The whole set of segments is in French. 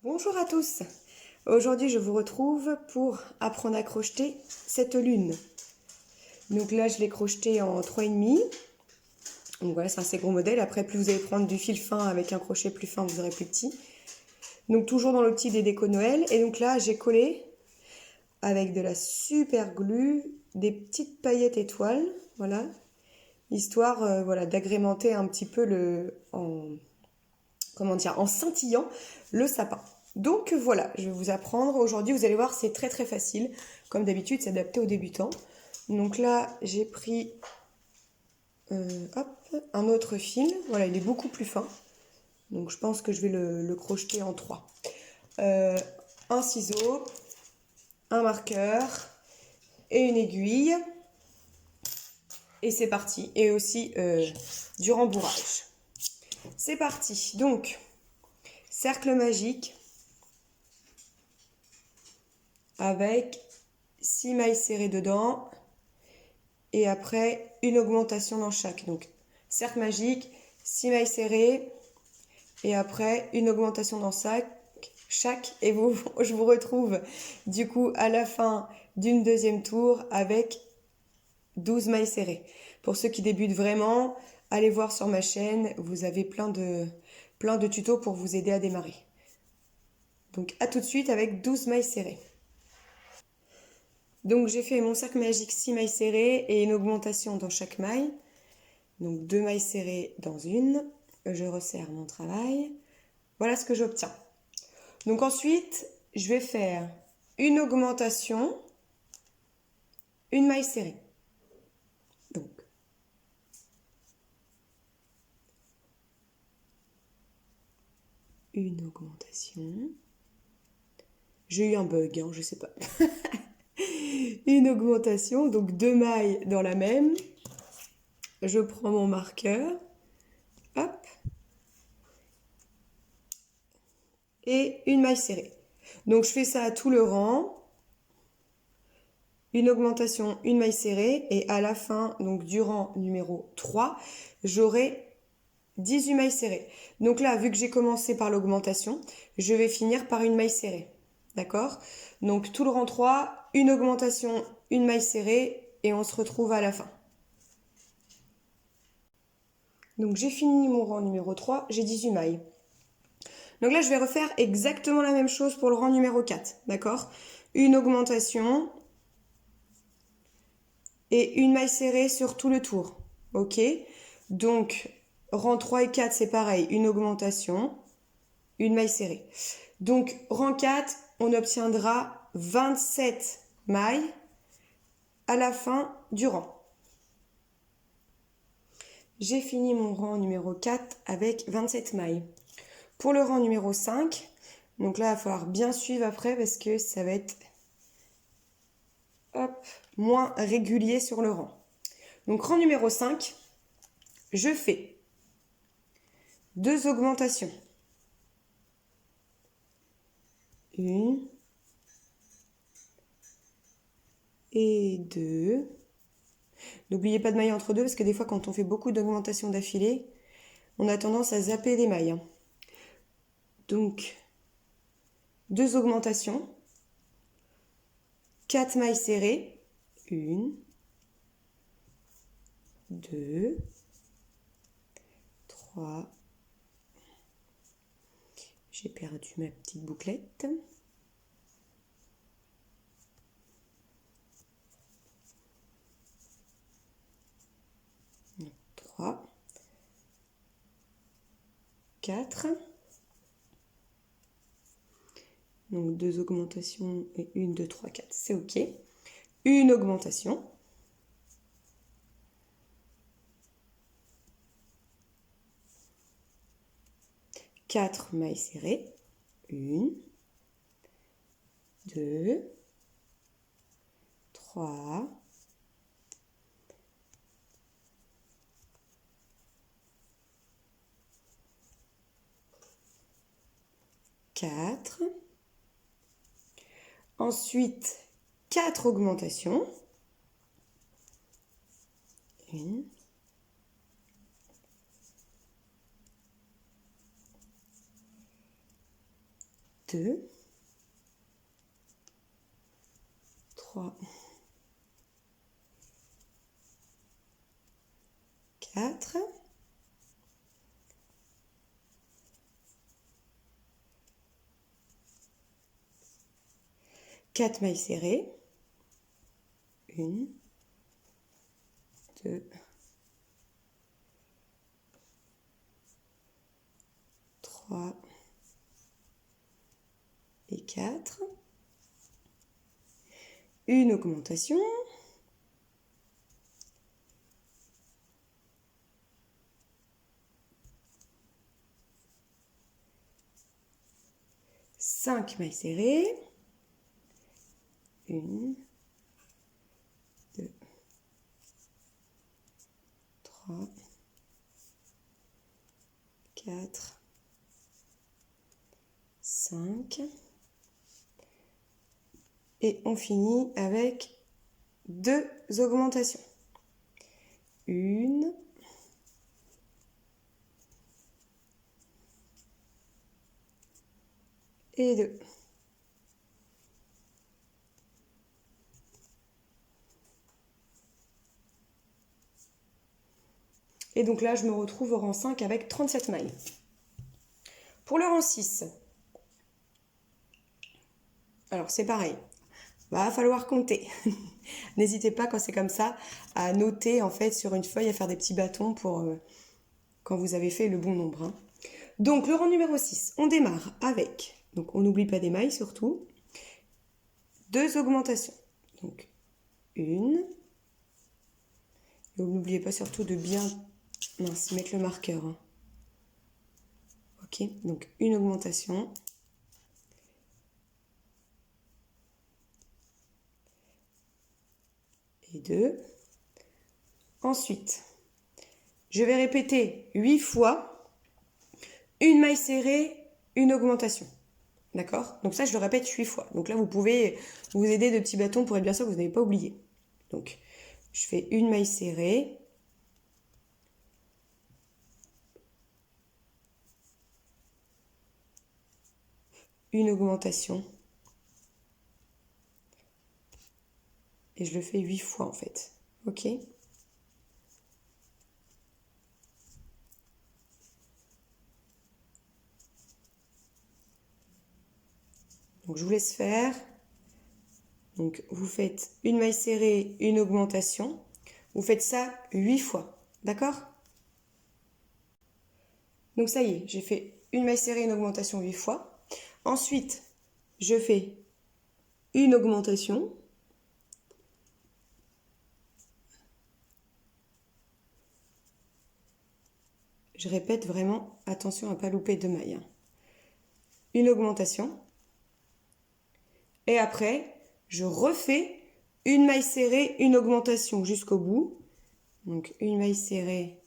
Bonjour à tous. Aujourd'hui, je vous retrouve pour apprendre à crocheter cette lune. Donc là, je l'ai crochetée en 3,5. Donc voilà, c'est un assez gros modèle. Après, plus vous allez prendre du fil fin avec un crochet plus fin, vous aurez plus petit. Donc toujours dans l'optique des décos Noël. Et donc là, j'ai collé avec de la super glue des petites paillettes étoiles. Voilà. Histoire voilà, d'agrémenter un petit peu en scintillant le sapin. Donc voilà, je vais vous apprendre. Aujourd'hui, vous allez voir, c'est très très facile. Comme d'habitude, c'est adapté aux débutants. Donc là, j'ai pris un autre fil. Voilà, il est beaucoup plus fin. Donc je pense que je vais le crocheter en 3. Un ciseau, un marqueur et une aiguille. Et c'est parti. Et aussi du rembourrage. C'est parti. Donc, cercle magique avec 6 mailles serrées dedans et après une augmentation dans chaque. Donc cercle magique, 6 mailles serrées et après une augmentation dans chaque et je vous retrouve du coup à la fin d'une deuxième tour avec 12 mailles serrées. Pour ceux qui débutent vraiment, allez voir sur ma chaîne, vous avez plein de tutos pour vous aider à démarrer. Donc à tout de suite avec 12 mailles serrées. Donc j'ai fait mon cercle magique 6 mailles serrées et une augmentation dans chaque maille. Donc 2 mailles serrées dans une. Je resserre mon travail. Voilà ce que j'obtiens. Donc ensuite, je vais faire une augmentation, une maille serrée. Donc une augmentation. J'ai eu un bug, hein, je sais pas. Une augmentation, donc 2 mailles dans la même. Je prends mon marqueur. Hop. Et une maille serrée. Donc je fais ça à tout le rang. Une augmentation, une maille serrée. Et à la fin, donc du rang numéro 3, j'aurai 18 mailles serrées. Donc là, vu que j'ai commencé par l'augmentation, je vais finir par une maille serrée. D'accord? Donc tout le rang 3, une augmentation, une maille serrée et on se retrouve à la fin. Donc j'ai fini mon rang numéro 3, j'ai 18 mailles. Donc là, je vais refaire exactement la même chose pour le rang numéro 4. D'accord? Une augmentation et une maille serrée sur tout le tour. Ok? Donc, rang 3 et 4, c'est pareil. Une augmentation, une maille serrée. Donc, rang 4, on obtiendra 27 mailles à la fin du rang. J'ai fini mon rang numéro 4 avec 27 mailles. Pour le rang numéro 5, donc là, il va falloir bien suivre après parce que ça va être moins régulier sur le rang. Donc, rang numéro 5, je fais 2 augmentations. Une et 2. N'oubliez pas de mailler entre deux parce que des fois quand on fait beaucoup d'augmentations d'affilée, on a tendance à zapper des mailles. Donc 2 augmentations, 4 mailles serrées, 1, 2, 3, j'ai perdu ma petite bouclette. 3, 4. Donc 2 augmentations et 1, 2, 3, 4, c'est ok. Une augmentation. Quatre mailles serrées. 1, 2, 3, 4. Ensuite, 4 augmentations. 1, 2, 2, 3, 4, 4 mailles serrées, 1, 2, 3 et 4, une augmentation, cinq mailles serrées, 1, 2, 3, 4, 5, et on finit avec 2 augmentations. 1 et 2. Et donc là, je me retrouve au rang 5 avec 37 mailles. Pour le rang 6, alors c'est pareil, va falloir compter. N'hésitez pas quand c'est comme ça à noter en fait sur une feuille, à faire des petits bâtons pour quand vous avez fait le bon nombre. Hein. Donc le rang numéro 6, on démarre avec, donc on n'oublie pas des mailles surtout, 2 augmentations. Donc 1, et n'oubliez pas surtout de bien mettre le marqueur. Hein. Ok, donc une augmentation. Et 2. Ensuite, je vais répéter 8 fois une maille serrée, une augmentation. D'accord? Donc ça, je le répète 8 fois. Donc là, vous pouvez vous aider de petits bâtons pour être bien sûr que vous n'avez pas oublié. Donc, je fais une maille serrée. Une augmentation. Et je le fais 8 fois en fait. Ok? Donc je vous laisse faire. Donc vous faites une maille serrée, une augmentation. Vous faites ça 8 fois. D'accord? Donc ça y est, j'ai fait une maille serrée, une augmentation 8 fois. Ensuite, je fais une augmentation. Je répète vraiment, attention à ne pas louper de mailles. Hein. Une augmentation. Et après, je refais une maille serrée, une augmentation jusqu'au bout. Donc une maille serrée,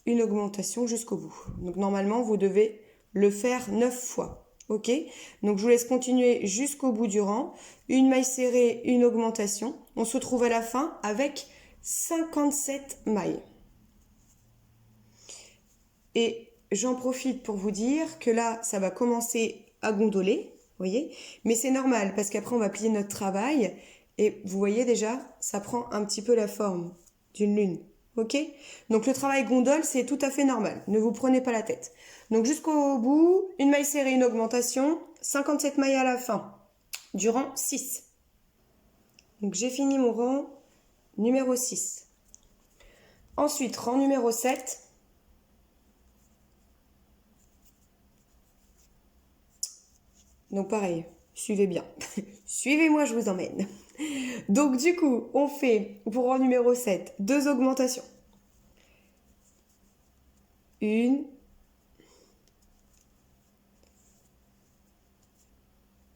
une augmentation jusqu'au bout. Donc normalement, vous devez le faire 9 fois. Ok? Donc je vous laisse continuer jusqu'au bout du rang. Une maille serrée, une augmentation. On se retrouve à la fin avec 57 mailles. Et j'en profite pour vous dire que là, ça va commencer à gondoler. Voyez, mais c'est normal parce qu'après on va plier notre travail et vous voyez déjà, ça prend un petit peu la forme d'une lune. Ok? Donc le travail gondole, c'est tout à fait normal. Ne vous prenez pas la tête. Donc jusqu'au bout, une maille serrée, une augmentation, 57 mailles à la fin, du rang 6. Donc j'ai fini mon rang numéro 6. Ensuite, rang numéro 7. Donc pareil, suivez bien. Suivez-moi, je vous emmène. Donc du coup, on fait, pour rang numéro 7, 2 augmentations. Une.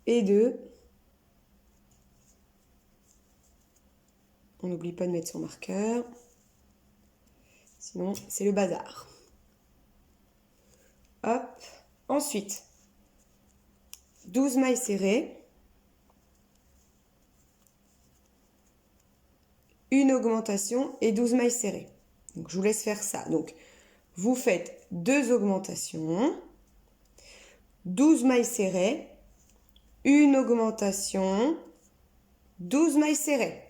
Et 2. On n'oublie pas de mettre son marqueur. Sinon, c'est le bazar. Hop. Ensuite, 12 mailles serrées. Une augmentation et 12 mailles serrées. Donc, je vous laisse faire ça. Donc, vous faites 2 augmentations. 12 mailles serrées, une augmentation, 12 mailles serrées.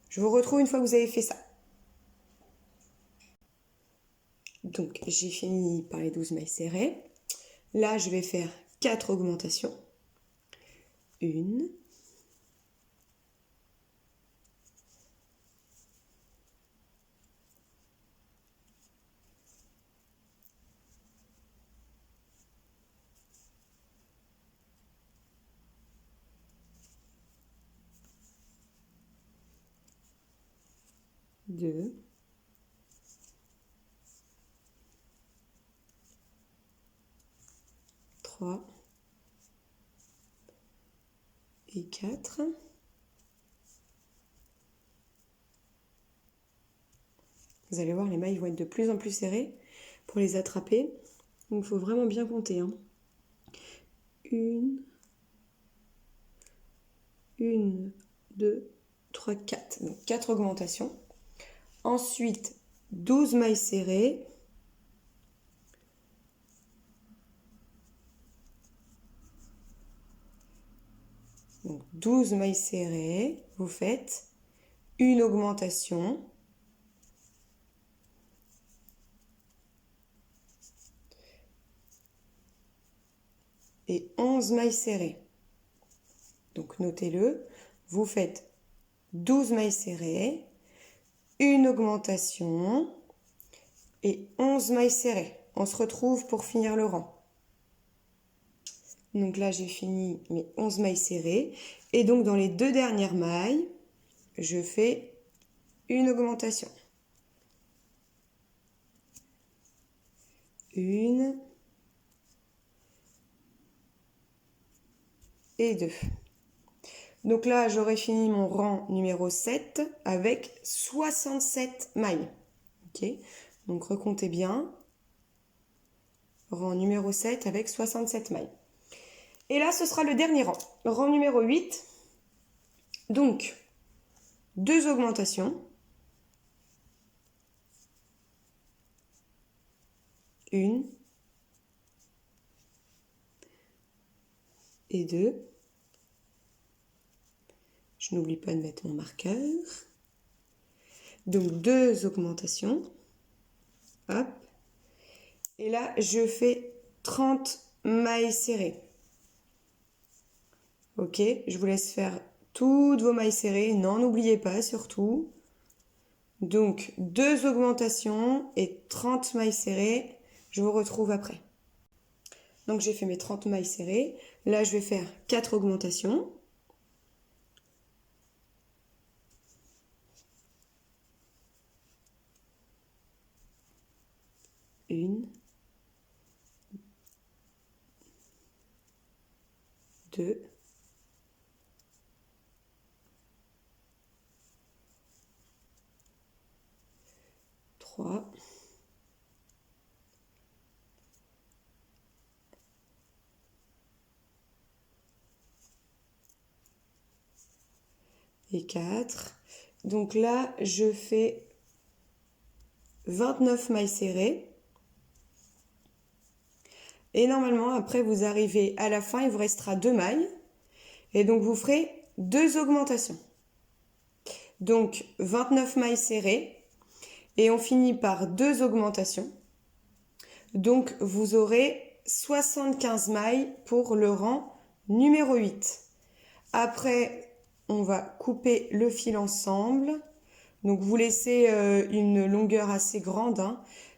Je vous retrouve une fois que vous avez fait ça. Donc, j'ai fini par les 12 mailles serrées. Là, je vais faire 4 augmentations. 1, 2, 3 et 4. Vous allez voir, les mailles vont être de plus en plus serrées pour les attraper. Donc, il faut vraiment bien compter. 1, 2, 3, 4. Donc, 4 augmentations. Ensuite, 12 mailles serrées. Donc, 12 mailles serrées. Vous faites une augmentation. Et 11 mailles serrées. Donc, notez-le. Vous faites 12 mailles serrées, une augmentation et 11 mailles serrées. On se retrouve pour finir le rang. Donc là, j'ai fini mes 11 mailles serrées. Et donc, dans les 2 dernières mailles, je fais une augmentation. 1 et 2. Donc là, j'aurai fini mon rang numéro 7 avec 67 mailles. Ok, donc recomptez bien. Rang numéro 7 avec 67 mailles. Et là, ce sera le dernier rang. Rang numéro 8. Donc, 2 augmentations. 1 et 2. Je n'oublie pas de mettre mon marqueur. Donc, 2 augmentations. Hop. Et là, je fais 30 mailles serrées. Ok, je vous laisse faire toutes vos mailles serrées. N'en oubliez pas, surtout. Donc, 2 augmentations et 30 mailles serrées. Je vous retrouve après. Donc, j'ai fait mes 30 mailles serrées. Là, je vais faire 4 augmentations. 1, 2, 3, 4. Donc là, je fais 29 mailles serrées. Et normalement, après, vous arrivez à la fin, il vous restera 2 mailles. Et donc, vous ferez 2 augmentations. Donc, 29 mailles serrées. Et on finit par 2 augmentations. Donc, vous aurez 75 mailles pour le rang numéro 8. Après, on va couper le fil ensemble. Donc, vous laissez une longueur assez grande,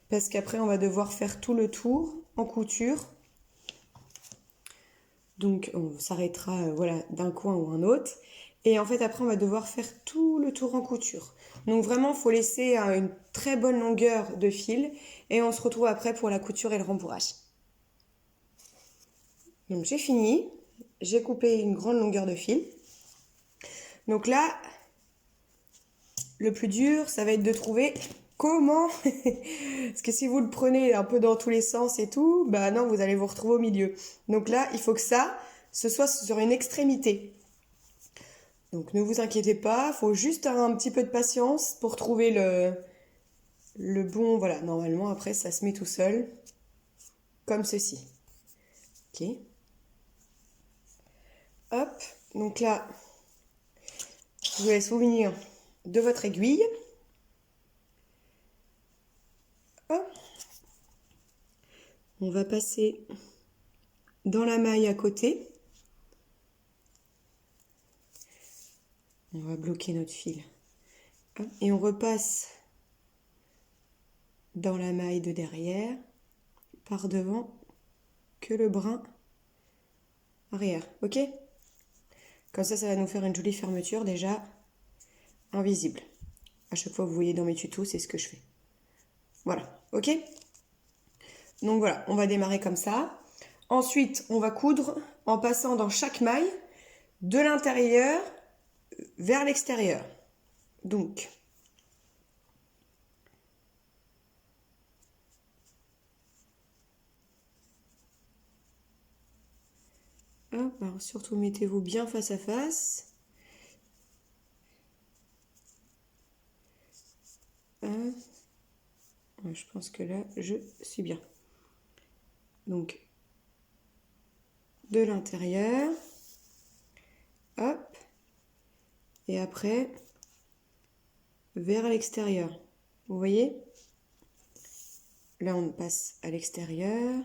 parce qu'après, on va devoir faire tout le tour en couture. Donc, on s'arrêtera voilà, d'un coin ou un autre. Et en fait, après, on va devoir faire tout le tour en couture. Donc, vraiment, il faut laisser une très bonne longueur de fil. Et on se retrouve après pour la couture et le rembourrage. Donc, j'ai fini. J'ai coupé une grande longueur de fil. Donc là, le plus dur, ça va être de trouver comment. Parce que si vous le prenez un peu dans tous les sens et tout, bah non, vous allez vous retrouver au milieu. Donc là, il faut que ce soit sur une extrémité. Donc ne vous inquiétez pas, il faut juste avoir un petit peu de patience pour trouver le bon. Voilà, normalement après ça se met tout seul, comme ceci. Ok. Hop, donc là, je vous laisse vous munir de votre aiguille. Hop. On va passer dans la maille à côté. On va bloquer notre fil. Hop. Et on repasse dans la maille de derrière, par devant, que le brin arrière. Ok? Comme ça va nous faire une jolie fermeture déjà invisible. À chaque fois que vous voyez dans mes tutos, c'est ce que je fais. Voilà, ok? Donc voilà, on va démarrer comme ça. Ensuite, on va coudre en passant dans chaque maille de l'intérieur vers l'extérieur. Donc, hop, alors surtout mettez-vous bien face à face. Hop. Je pense que là, je suis bien. Donc, de l'intérieur. Hop. Et après, vers l'extérieur. Vous voyez? Là, on passe à l'extérieur.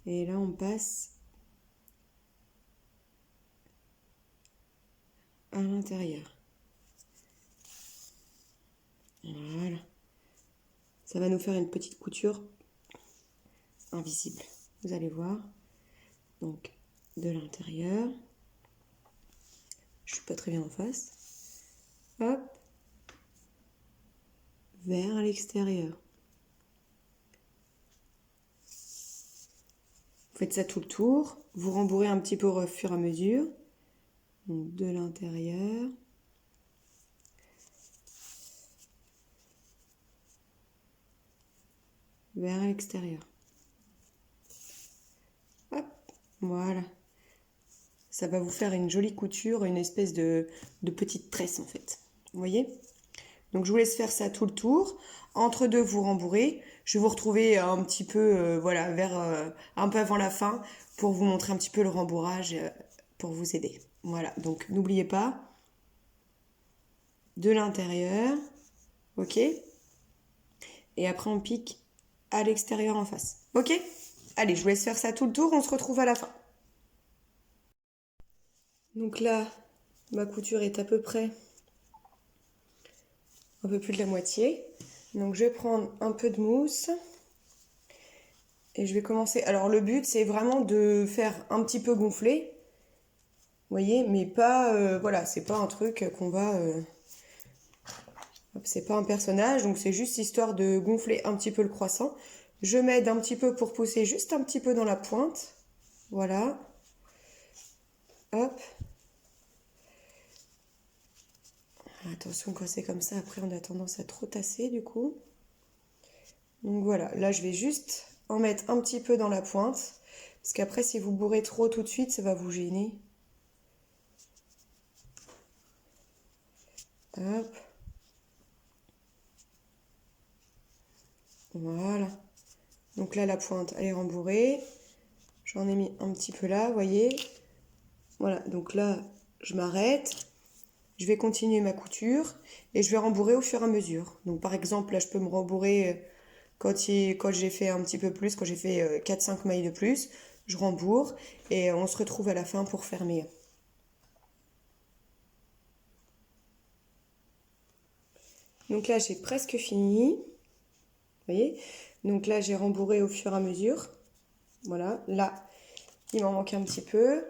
Et là, on passe à l'intérieur. Voilà. Ça va nous faire une petite couture invisible. Vous allez voir. Donc, de l'intérieur. Je suis pas très bien en face. Hop. Vers l'extérieur. Vous faites ça tout le tour. Vous rembourrez un petit peu au fur et à mesure. Donc, de l'intérieur. Vers l'extérieur. Hop. Voilà. Ça va vous faire une jolie couture, une espèce de petite tresse en fait. Vous voyez? Donc je vous laisse faire ça tout le tour. Entre deux, vous rembourrez. Je vais vous retrouver un petit peu, voilà, vers un peu avant la fin pour vous montrer un petit peu le rembourrage pour vous aider. Voilà, donc n'oubliez pas de l'intérieur, ok? Et après on pique à l'extérieur en face, ok? Allez, je vous laisse faire ça tout le tour, on se retrouve à la fin. Donc là, ma couture est à peu près un peu plus de la moitié. Donc je vais prendre un peu de mousse et je vais commencer. Alors le but c'est vraiment de faire un petit peu gonfler, vous voyez, mais pas, voilà, c'est pas un truc qu'on va, c'est pas un personnage, donc c'est juste histoire de gonfler un petit peu le croissant. Je m'aide un petit peu pour pousser juste un petit peu dans la pointe, voilà, hop. Attention quand c'est comme ça, après on a tendance à trop tasser du coup. Donc voilà, là je vais juste en mettre un petit peu dans la pointe, parce qu'après si vous bourrez trop tout de suite, ça va vous gêner. Hop. Voilà. Donc là la pointe elle est rembourrée. J'en ai mis un petit peu là, vous voyez. Voilà, donc là je m'arrête. Je vais continuer ma couture et je vais rembourrer au fur et à mesure. Donc par exemple, là je peux me rembourrer quand j'ai fait un petit peu plus, quand j'ai fait 4-5 mailles de plus, je rembourre et on se retrouve à la fin pour fermer. Donc là j'ai presque fini. Vous voyez? Donc là j'ai rembourré au fur et à mesure. Voilà, là il m'en manque un petit peu.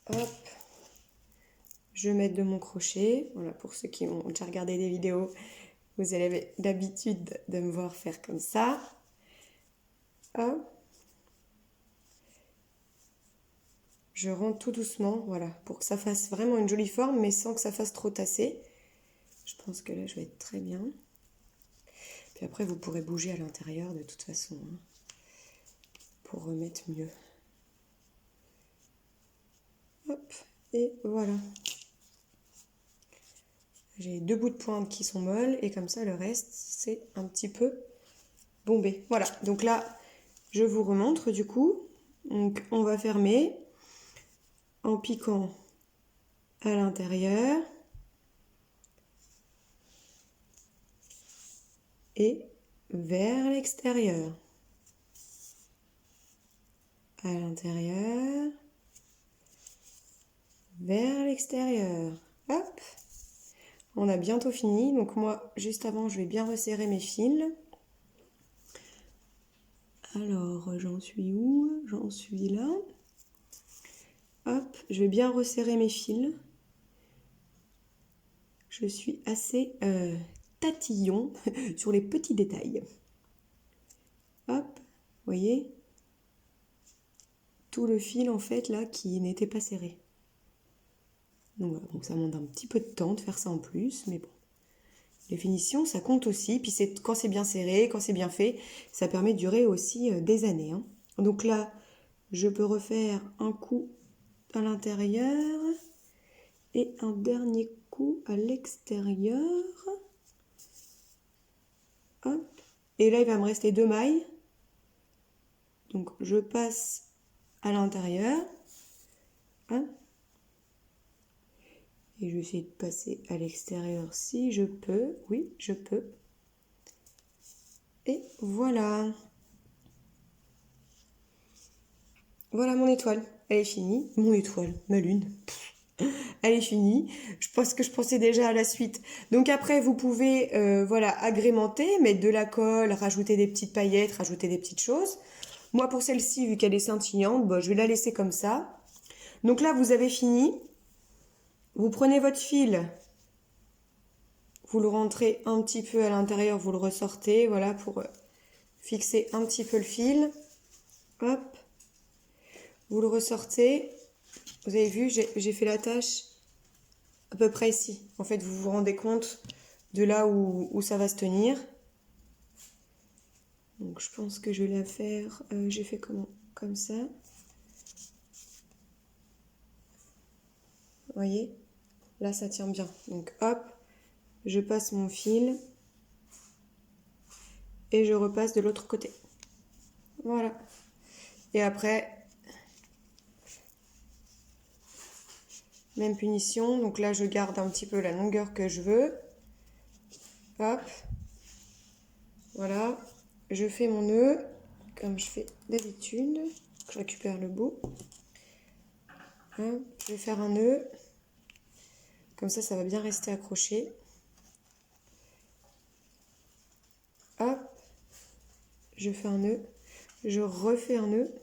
Hop. Je vais mettre de mon crochet. Voilà, pour ceux qui ont déjà regardé des vidéos, vous avez l'habitude de me voir faire comme ça. Hop. Je rentre tout doucement, voilà, pour que ça fasse vraiment une jolie forme, mais sans que ça fasse trop tasser. Je pense que là, je vais être très bien. Puis après, vous pourrez bouger à l'intérieur de toute façon, hein, pour remettre mieux. Hop, et voilà. J'ai deux bouts de pointe qui sont molles, et comme ça, le reste, c'est un petit peu bombé. Voilà, donc là, je vous remontre du coup. Donc on va fermer en piquant à l'intérieur et vers l'extérieur. À l'intérieur, vers l'extérieur. Hop, on a bientôt fini. Donc moi, juste avant, je vais bien resserrer mes fils. Alors, j'en suis où? J'en suis là. Hop, je vais bien resserrer mes fils. Je suis assez tatillon sur les petits détails. Hop, vous voyez? Tout le fil en fait là qui n'était pas serré. Donc, voilà, donc ça demande un petit peu de temps de faire ça en plus, mais bon. Les finitions, ça compte aussi. Puis quand c'est bien serré, quand c'est bien fait, ça permet de durer aussi des années. Hein. Donc là, je peux refaire un coup à l'intérieur et un dernier coup à l'extérieur. Hop. Et là, il va me rester 2 mailles. Donc, je passe à l'intérieur. Hein. Et je vais essayer de passer à l'extérieur si je peux. Oui, je peux. Et voilà. Voilà mon étoile. Elle est finie. Mon étoile, ma lune. Elle est finie. Je pense que je pensais déjà à la suite. Donc après, vous pouvez voilà, agrémenter, mettre de la colle, rajouter des petites paillettes, rajouter des petites choses. Moi, pour celle-ci, vu qu'elle est scintillante, bon, je vais la laisser comme ça. Donc là, vous avez fini. Vous prenez votre fil. Vous le rentrez un petit peu à l'intérieur, vous le ressortez, voilà, pour fixer un petit peu le fil. Hop. Vous le ressortez. Vous avez vu, j'ai fait la tâche à peu près ici. En fait, vous vous rendez compte de là où ça va se tenir. Donc, je pense que je vais la faire... j'ai fait comment? Comme ça. Vous voyez? Là, ça tient bien. Donc, hop, je passe mon fil. Et je repasse de l'autre côté. Voilà. Et après... Même punition, donc là je garde un petit peu la longueur que je veux. Hop. Voilà. Je fais mon nœud, comme je fais d'habitude. Je récupère le bout. Hop. Je vais faire un nœud. Comme ça va bien rester accroché. Hop. Je fais un nœud. Je refais un nœud.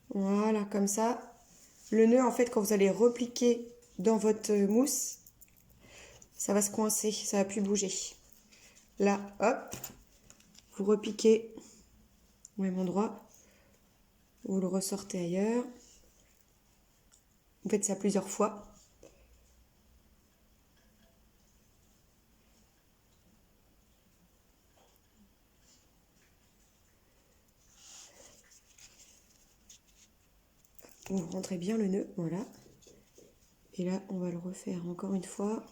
Voilà, comme ça. Le nœud, en fait, quand vous allez repliquer dans votre mousse, ça va se coincer, ça va plus bouger. Là, hop, vous repiquez au même endroit, vous le ressortez ailleurs. Vous faites ça plusieurs fois. Vous rentrez bien le nœud, voilà. Et là, on va le refaire encore une fois.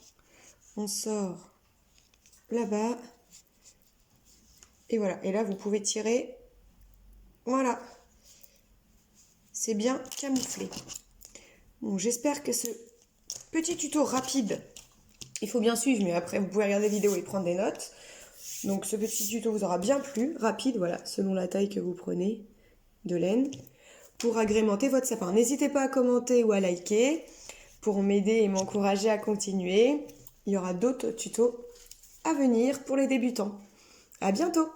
On sort là-bas. Et voilà. Et là, vous pouvez tirer. Voilà. C'est bien camouflé. Bon, j'espère que ce petit tuto rapide, il faut bien suivre, mais après, vous pouvez regarder la vidéo et prendre des notes. Donc, ce petit tuto vous aura bien plu. Rapide, voilà, selon la taille que vous prenez de laine. Pour agrémenter votre sapin. N'hésitez pas à commenter ou à liker pour m'aider et m'encourager à continuer. Il y aura d'autres tutos à venir pour les débutants. À bientôt!